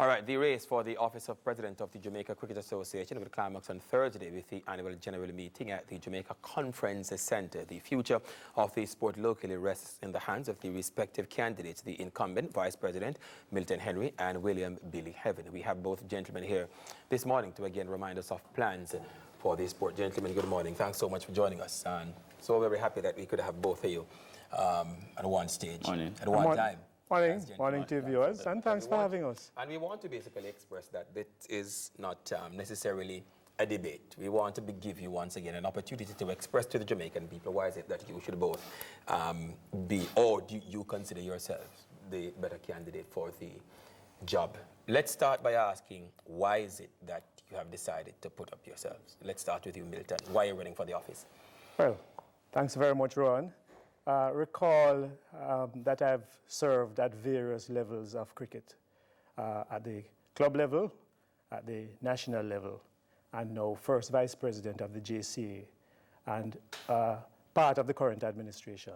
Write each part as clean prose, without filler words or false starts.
All right, the race for the office of President of the Jamaica Cricket Association will climax on Thursday with the annual general meeting at the Jamaica Conference Center. The future of the sport locally rests in the hands of the respective candidates, the incumbent Vice President Milton Henry and William Billy Heaven. We have both gentlemen here this morning to again remind us of plans for the sport. Gentlemen, good morning. Thanks so much for joining us. And so very happy that we could have both of you at one stage, at one time. Morning to viewers, and thanks for having us. And we want to basically express that this is not necessarily a debate. We want to give you once again an opportunity to express to the Jamaican people why is it that you should both be, or do you consider yourselves the better candidate for the job. Let's start by asking, why is it that you have decided to put up yourselves? Let's start with you, Milton. Why are you running for the office? Well, thanks very much, Rowan. Recall that I've served at various levels of cricket, at the club level, at the national level, and now first vice president of the JCA, and part of the current administration.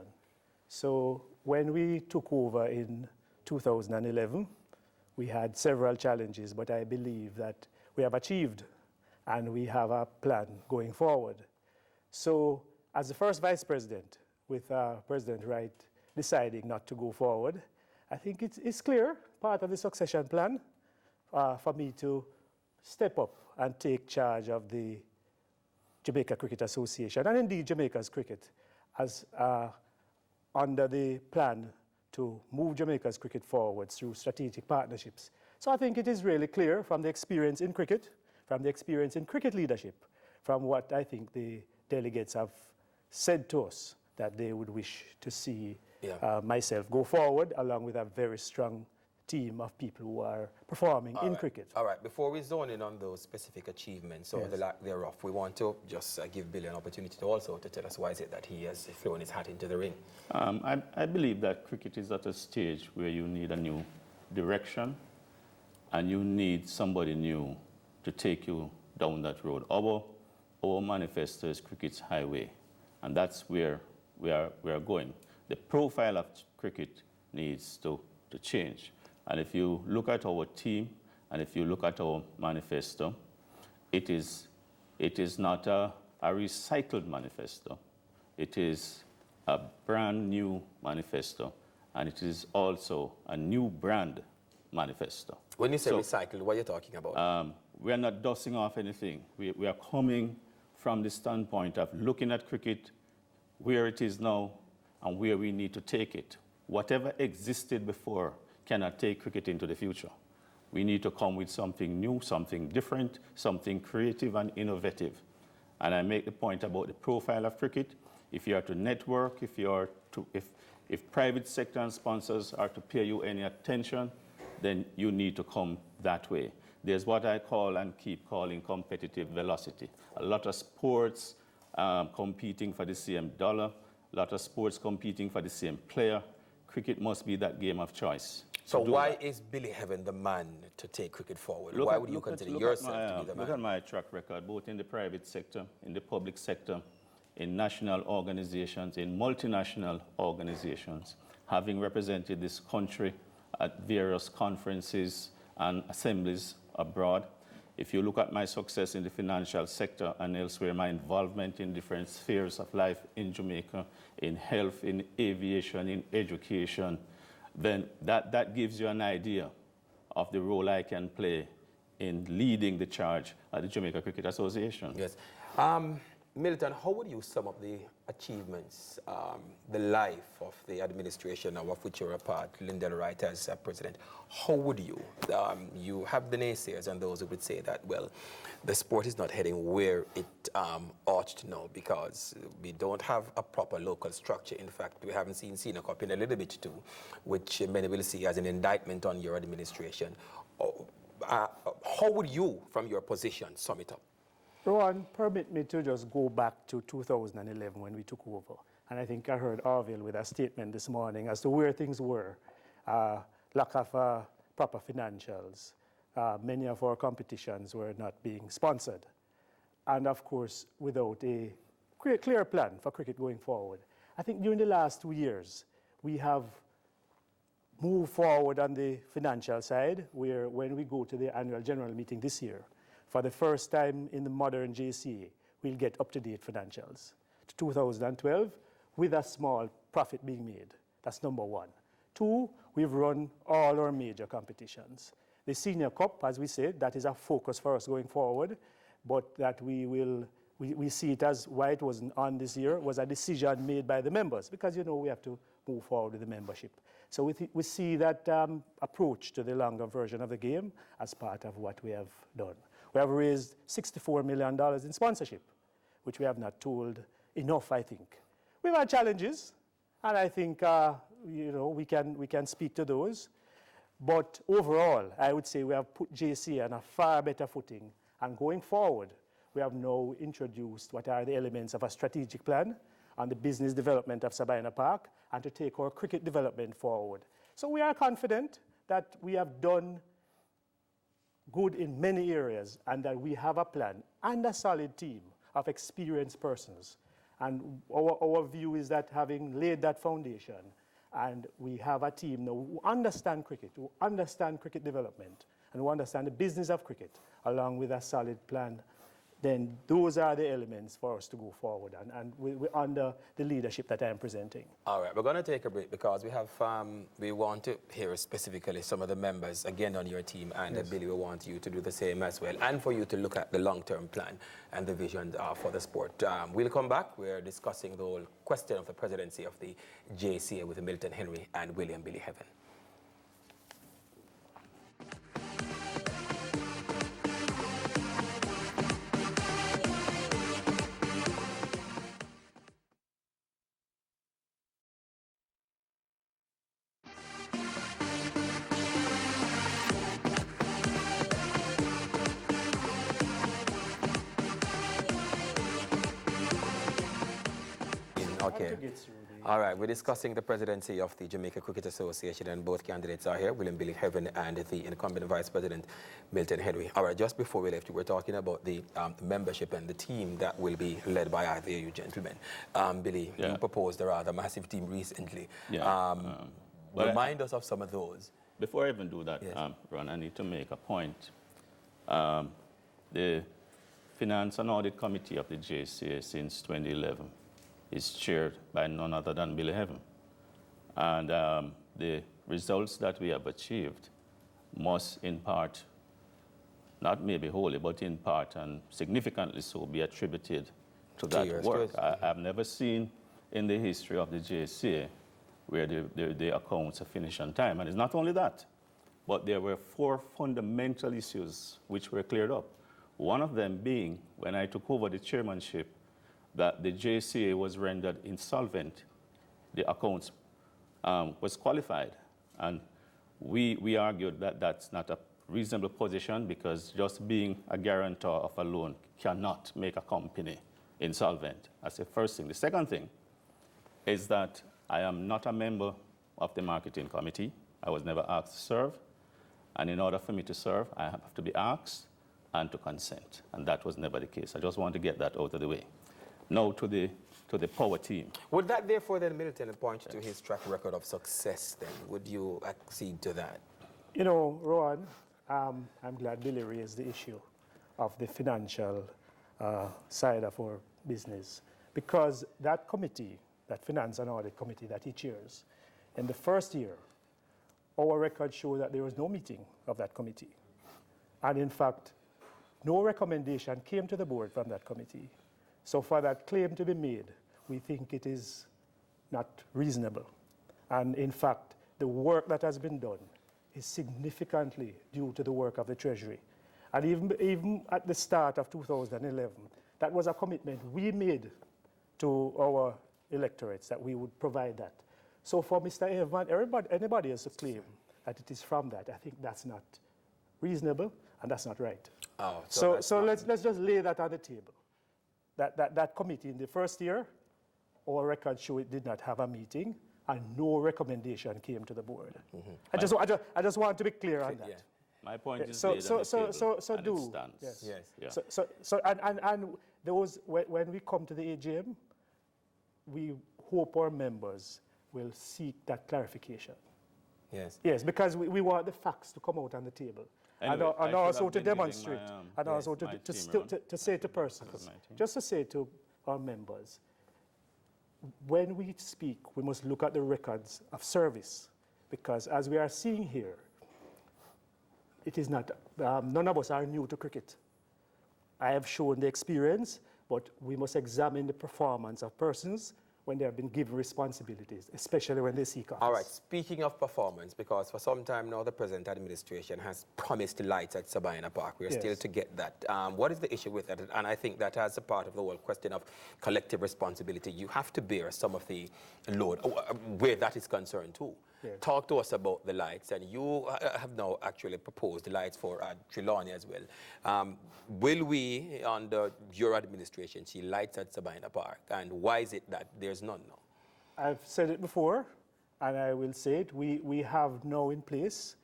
So when we took over in 2011, we had several challenges, but I believe that we have achieved, and we have a plan going forward. So as the first vice president, with President Wright deciding not to go forward, I think it's clear, part of the succession plan, for me to step up and take charge of the Jamaica Cricket Association, and indeed Jamaica's cricket, as under the plan to move Jamaica's cricket forward through strategic partnerships. So I think it is really clear from the experience in cricket, from the experience in cricket leadership, from what I think the delegates have said to us, that they would wish to see myself go forward, along with a very strong team of people who are performing in cricket. All right, before we zone in on those specific achievements or the lack thereof, we want to just give Billy an opportunity to also to tell us why is it that he has thrown his hat into the ring. I believe that cricket is at a stage where you need a new direction and you need somebody new to take you down that road. Our manifesto is cricket's highway, and that's where we are going. The profile of cricket needs to change. And if you look at our team, and if you look at our manifesto, it is not a recycled manifesto. It is a brand new manifesto, and it is also a new brand manifesto. When you say recycled, what are you talking about? We are not dusting off anything. We are coming from the standpoint of looking at cricket where it is now and where we need to take it. Whatever existed before cannot take cricket into the future. We need to come with something new, something different, something creative and innovative. And I make the point about the profile of cricket. If you are to network, if private sector and sponsors are to pay you any attention, then you need to come that way. There's what I call and keep calling competitive velocity. A lot of sports competing for the same dollar, a lot of sports competing for the same player. Cricket must be that game of choice. So why is Billy Heaven the man to take cricket forward? Why would you consider yourself to be the man? Look at my track record, both in the private sector, in the public sector, in national organizations, in multinational organizations, having represented this country at various conferences and assemblies abroad. If you look at my success in the financial sector and elsewhere, my involvement in different spheres of life in Jamaica, in health, in aviation, in education, then that gives you an idea of the role I can play in leading the charge at the Jamaica Cricket Association. Yes. Milton, how would you sum up the achievements, the life of the administration of which you're a part, Lyndon Wright as president? How would you? You have the naysayers and those who would say that, well, the sport is not heading where it ought to now because we don't have a proper local structure. In fact, we haven't seen Senior Cup in a little bit too, which many will see as an indictment on your administration. How would you, from your position, sum it up? Rowan, permit me to just go back to 2011 when we took over. And I think I heard Arville with a statement this morning as to where things were. Lack of proper financials. Many of our competitions were not being sponsored. And of course, without a clear plan for cricket going forward. I think during the last 2 years, we have move forward on the financial side, where when we go to the annual general meeting this year, for the first time in the modern JCA, we'll get up-to-date financials to 2012 with a small profit being made. That's number one. Two, we've run all our major competitions. The Senior Cup, as we said, that is a focus for us going forward, but that we see it as why it wasn't on this year was a decision made by the members, because we have to move forward with the membership. So we see that approach to the longer version of the game as part of what we have done. We have raised $64 million in sponsorship, which we have not told enough, I think. We've had challenges, and I think we can speak to those. But overall, I would say we have put JC on a far better footing. And going forward, we have now introduced what are the elements of a strategic plan on the business development of Sabina Park and to take our cricket development forward. So we are confident that we have done good in many areas and that we have a plan and a solid team of experienced persons. And our view is that having laid that foundation, and we have a team now who understand cricket, who understand cricket development, and who understand the business of cricket, along with a solid plan, then those are the elements for us to go forward, and we're under the leadership that I am presenting. All right, we're going to take a break because we want to hear specifically some of the members again on your team, and Yes. Billy, we want you to do the same as well, and for you to look at the long-term plan and the vision for the sport. We'll come back. We're discussing the whole question of the presidency of the JCA with Milton Henry and William Billy Heaven. Okay. All right, we're discussing the presidency of the Jamaica Cricket Association, and both candidates are here, William Billy Heaven and the incumbent vice president, Milton Henry. All right, just before we left, we were talking about the membership and the team that will be led by either you gentlemen. Billy, you proposed a rather massive team recently. Remind us of some of those. Before I even do that, Yes. Ron, I need to make a point. The Finance and Audit Committee of the JCA since 2011 is chaired by none other than Billy Heaven. And the results that we have achieved must in part, not maybe wholly, but in part and significantly so, be attributed to that work. I've never seen in the history of the JCA where the accounts are finished on time. And it's not only that, but there were 4 fundamental issues which were cleared up. One of them being, when I took over the chairmanship, that the JCA was rendered insolvent. The accounts was qualified. And we argued that that's not a reasonable position, because just being a guarantor of a loan cannot make a company insolvent. That's the first thing. The second thing is that I am not a member of the marketing committee. I was never asked to serve. And in order for me to serve, I have to be asked and to consent. And that was never the case. I just want to get that out of the way. Now to the power team. Would that therefore then, Milton, point to his track record of success then? Would you accede to that? Rowan, I'm glad Billy raised the issue of the financial side of our business, because that committee, that Finance and Audit Committee that he chairs, in the first year, our records show that there was no meeting of that committee. And in fact, no recommendation came to the board from that committee. So for that claim to be made, we think it is not reasonable. And in fact, the work that has been done is significantly due to the work of the Treasury. And even at the start of 2011, that was a commitment we made to our electorates that we would provide that. So for Mr. Evan, anybody else to claim that it is from that, I think that's not reasonable and that's not right. Oh, so let's just lay that on the table. That committee in the first year, our records show it did not have a meeting and no recommendation came to the board. Mm-hmm. I just want to be clear on that. Yeah. My point is So laid on the table, so and do. it stands. Yes. Yeah. So those, when we come to the AGM, we hope our members will seek that clarification. Yes. Yes, because we want the facts to come out on the table. Anyway, And I also should to have been demonstrate, using and also to, my to, team, still, Ron. to say to persons, my team. just to say to our members, when we speak, we must look at the records of service, because as we are seeing here, it is not, none of us are new to cricket. I have shown the experience, but we must examine the performance of persons when they have been given responsibilities, especially when they seek office. All right, speaking of performance, because for some time now the present administration has promised lights at Sabina Park. We are Yes. still to get that. What is the issue with that? And I think that as a part of the whole question of collective responsibility, you have to bear some of the load where that is concerned too. Yes. Talk to us about the lights, and you have now actually proposed lights for Trelawney as well. Will we, under your administration, see lights at Sabina Park, and why is it that there's none now? I've said it before, and I will say it. We have now in place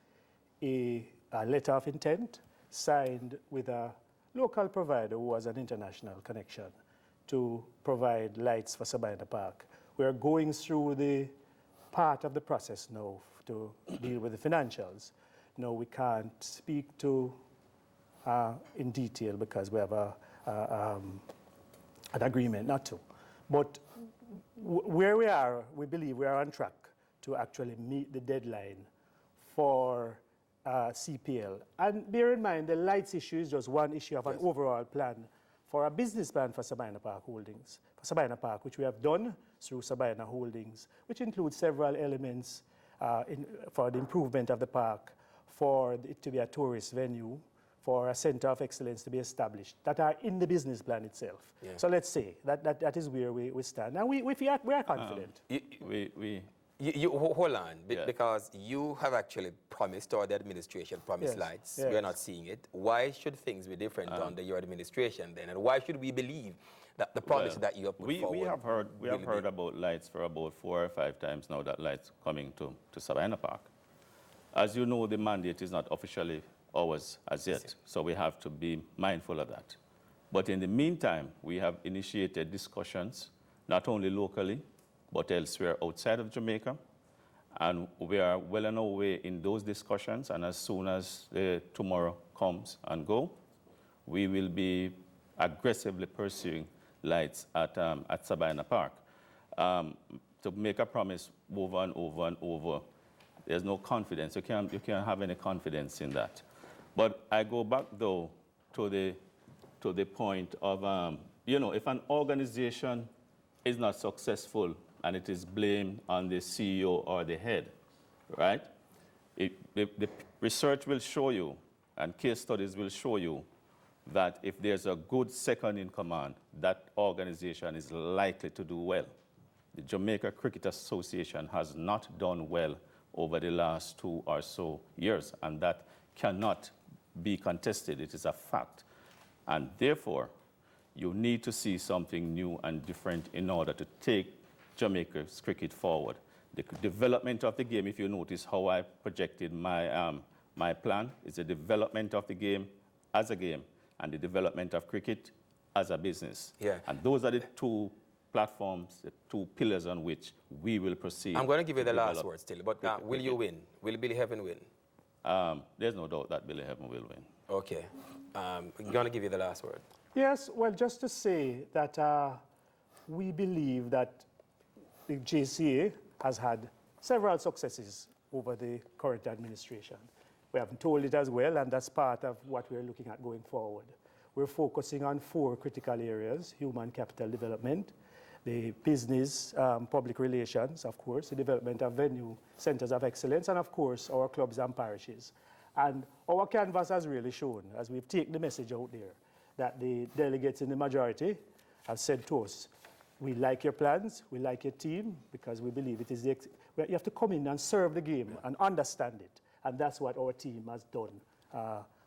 a letter of intent signed with a local provider who has an international connection to provide lights for Sabina Park. We are going through the part of the process now to deal with the financials. No, we can't speak to in detail because we have an agreement not to. But where we are, we believe we are on track to actually meet the deadline for CPL. And bear in mind, the lights issue is just one issue of an overall plan for a business plan for Sabina Park Holdings, for Sabina Park, which we have done through Sabina Holdings, which includes several elements for the improvement of the park, for it to be a tourist venue, for a center of excellence to be established, that are in the business plan itself. Yeah. So let's say that is where we stand. And we are confident. Hold on, Yeah. because you have actually promised, or the administration promised Yes, lights. yes. We are not seeing it. Why should things be different under your administration then? And why should we believe that the promise that you have put forward? We have heard will be- about lights for about 4 or 5 times now, that lights coming to Sabina Park. As you know, the mandate is not officially ours as yet, so we have to be mindful of that. But in the meantime, we have initiated discussions, not only locally, but elsewhere outside of Jamaica. And we are well on our way in those discussions, and as soon as tomorrow comes and go, we will be aggressively pursuing lights at Sabina Park. To make a promise over and over and over, there's no confidence. You can't have any confidence in that. But I go back, though, to the point of, if an organization is not successful and it is blamed on the CEO or the head, right? The research will show you, and case studies will show you, that if there's a good second in command, that organization is likely to do well. The Jamaica Cricket Association has not done well over the last 2 or so years, and that cannot be contested. It is a fact. And therefore, you need to see something new and different in order to take Jamaica's cricket forward. The development of the game, if you notice how I projected my plan, is the development of the game as a game and the development of cricket as a business. Yeah. And those are the 2 platforms, the 2 pillars on which we will proceed. I'm going to give you the last develop word still, but cricket. will you win? Will Billy Heaven win? There's no doubt that Billy Heaven will win. Okay. I'm going to give you the last word. Yes, well, just to say that we believe that the JCA has had several successes over the current administration. We haven't told it as well, and that's part of what we're looking at going forward. We're focusing on 4 critical areas: human capital development, the business, public relations, of course, the development of venue centers of excellence, and of course, our clubs and parishes. And our canvas has really shown, as we've taken the message out there, that the delegates in the majority have said to us, we like your plans, we like your team, because we believe it is you have to come in and serve the game and understand it. And that's what our team has done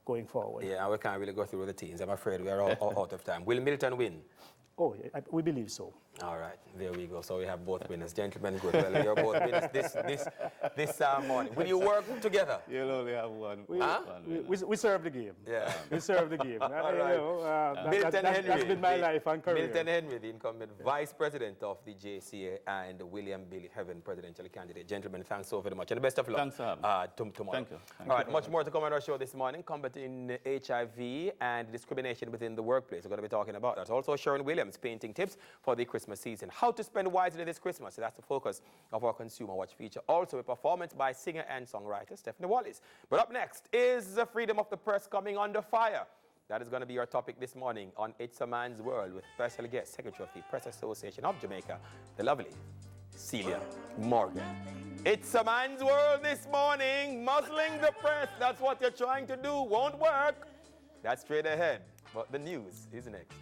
going forward. Yeah, we can't really go through the teams. I'm afraid we are all out of time. Will Milton win? Oh, we believe so. All right, there we go. So we have both winners. Gentlemen, good. Well, you're both winners this morning. Will you work together? You'll only have one. We serve the game. Yeah. We serve the game. Milton Henry. That's been my life and career. Milton Henry, the incumbent Vice President of the JCA, and William Billy Heaven, presidential candidate. Gentlemen, thanks so very much. And the best of luck. Thanks for having me. Tomorrow. Thank you. All right, much more to come on our show this morning. Combating HIV and discrimination within the workplace. We're going to be talking about that. Also, Sharon Williams, painting tips for the Christmas season. How to spend wisely this Christmas. So that's the focus of our Consumer Watch feature. Also, a performance by singer and songwriter Stephanie Wallace. But up next is the freedom of the press coming under fire. That is going to be our topic this morning on It's a Man's World with special guest, Secretary of the Press Association of Jamaica, the lovely Celia Morgan. It's a man's world this morning. Muzzling the press. That's what you're trying to do. Won't work. That's straight ahead. But the news is next.